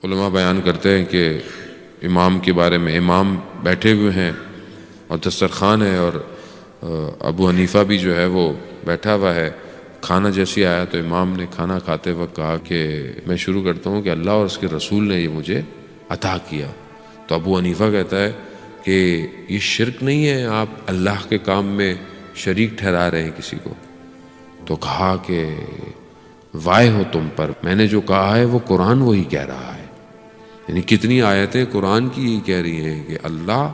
علماء بیان کرتے ہیں کہ امام کے بارے میں، امام بیٹھے ہوئے ہیں اور دسترخوان ہے، اور ابو حنیفہ بھی جو ہے وہ بیٹھا ہوا ہے. کھانا جیسے آیا تو امام نے کھانا کھاتے وقت کہا کہ میں شروع کرتا ہوں کہ اللہ اور اس کے رسول نے یہ مجھے عطا کیا. تو ابو حنیفہ کہتا ہے کہ یہ شرک نہیں ہے، آپ اللہ کے کام میں شریک ٹھہرا رہے ہیں کسی کو. تو کہا کہ وائے ہو تم پر، میں نے جو کہا ہے وہ قرآن وہی کہہ رہا ہے. یعنی کتنی آیتیں قرآن کی یہ کہہ رہی ہیں کہ اللہ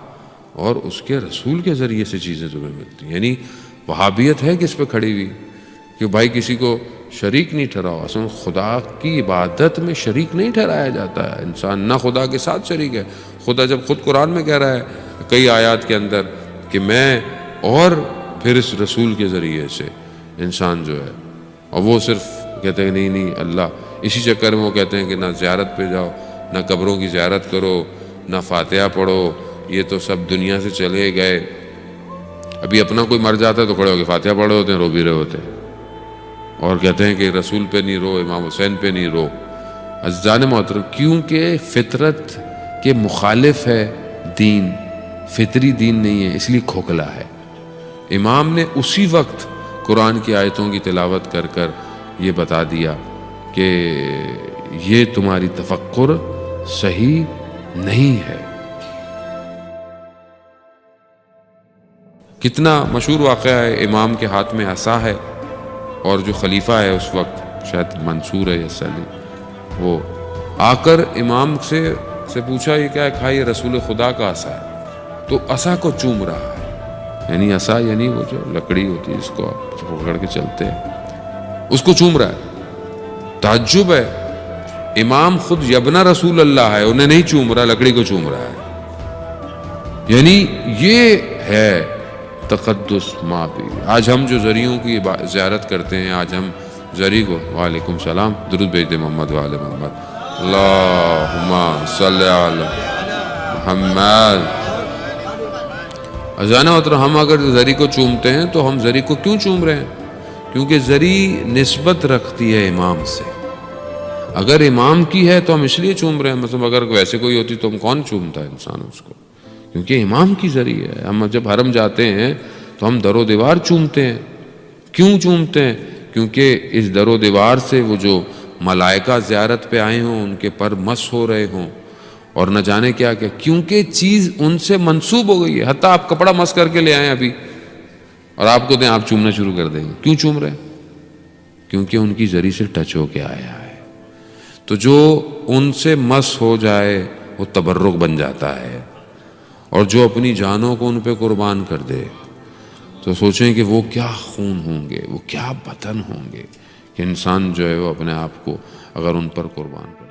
اور اس کے رسول کے ذریعے سے چیزیں تمہیں ملتی ہیں. یعنی وہابیت ہے کس پہ کھڑی ہوئی کہ بھائی کسی کو شریک نہیں ٹھہراؤ. اصل خدا کی عبادت میں شریک نہیں ٹھہرایا جاتا ہے انسان، نہ خدا کے ساتھ شریک ہے. خدا جب خود قرآن میں کہہ رہا ہے کئی آیات کے اندر کہ میں اور پھر اس رسول کے ذریعے سے انسان جو ہے، اور وہ صرف کہتے ہیں نہیں اللہ. اسی چکر میں وہ کہتے ہیں کہ نہ زیارت پہ جاؤ، نہ قبروں کی زیارت کرو، نہ فاتحہ پڑھو، یہ تو سب دنیا سے چلے گئے. ابھی اپنا کوئی مر جاتا ہے تو کھڑے ہو کے فاتحہ پڑھ رہے ہوتے ہیں، رو بھی رہے ہوتے ہیں، اور کہتے ہیں کہ رسول پہ نہیں رو، امام حسین پہ نہیں رو. عزیزان محترم، کیونکہ فطرت کے مخالف ہے دین، فطری دین نہیں ہے، اس لیے کھوکھلا ہے. امام نے اسی وقت قرآن کی آیتوں کی تلاوت کر کر یہ بتا دیا کہ یہ تمہاری تفکر صحیح نہیں ہے. کتنا مشہور واقعہ ہے، امام کے ہاتھ میں عصا ہے اور جو خلیفہ ہے اس وقت شاید منصور ہے یا سلی، وہ آ کر امام سے پوچھا یہ کیا ہے؟ کہا یہ رسول خدا کا عصا ہے. تو عصا کو چوم رہا ہے. یعنی عصا یعنی وہ جو لکڑی ہوتی ہے اس کو پکڑ کے چلتے ہیں، اس کو چوم رہا ہے. تعجب ہے، امام خود یبنا رسول اللہ ہے، انہیں نہیں چوم رہا، لکڑی کو چوم رہا ہے. یعنی یہ ہے تقدس ماں بھی. آج ہم جو زریوں کی زیارت کرتے ہیں، آج ہم زری کو وعلیکم السلام درود بھیج دیں محمد وعلی محمد، اللہم صلی علی محمد. اذانہ محترم، ہم اگر زری کو چومتے ہیں تو ہم زری کو کیوں چوم رہے ہیں؟ کیونکہ زری نسبت رکھتی ہے امام سے. اگر امام کی ہے تو ہم اس لیے چوم رہے ہیں. مطلب اگر ویسے کوئی ہوتی تو ہم کون چومتا ہے انسان اس کو؟ کیونکہ امام کی ذریعہ ہے. ہم جب حرم جاتے ہیں تو ہم در و دیوار چومتے ہیں. کیوں چومتے ہیں؟ کیونکہ اس در و دیوار سے وہ جو ملائکہ زیارت پہ آئے ہوں، ان کے پر مس ہو رہے ہوں اور نہ جانے کیا کیا، کیونکہ چیز ان سے منسوب ہو گئی ہے. حتیٰ آپ کپڑا مس کر کے لے آئیں ابھی اور آپ کو دیں، آپ چومنا شروع کر دیں گے. کیوں چوم رہے ہیں؟ کیونکہ ان کی ذریعے سے ٹچ ہو کے آیا ہے. تو جو ان سے مس ہو جائے وہ تبرک بن جاتا ہے، اور جو اپنی جانوں کو ان پہ قربان کر دے تو سوچیں کہ وہ کیا خون ہوں گے، وہ کیا بدن ہوں گے کہ انسان جو ہے وہ اپنے آپ کو اگر ان پر قربان کر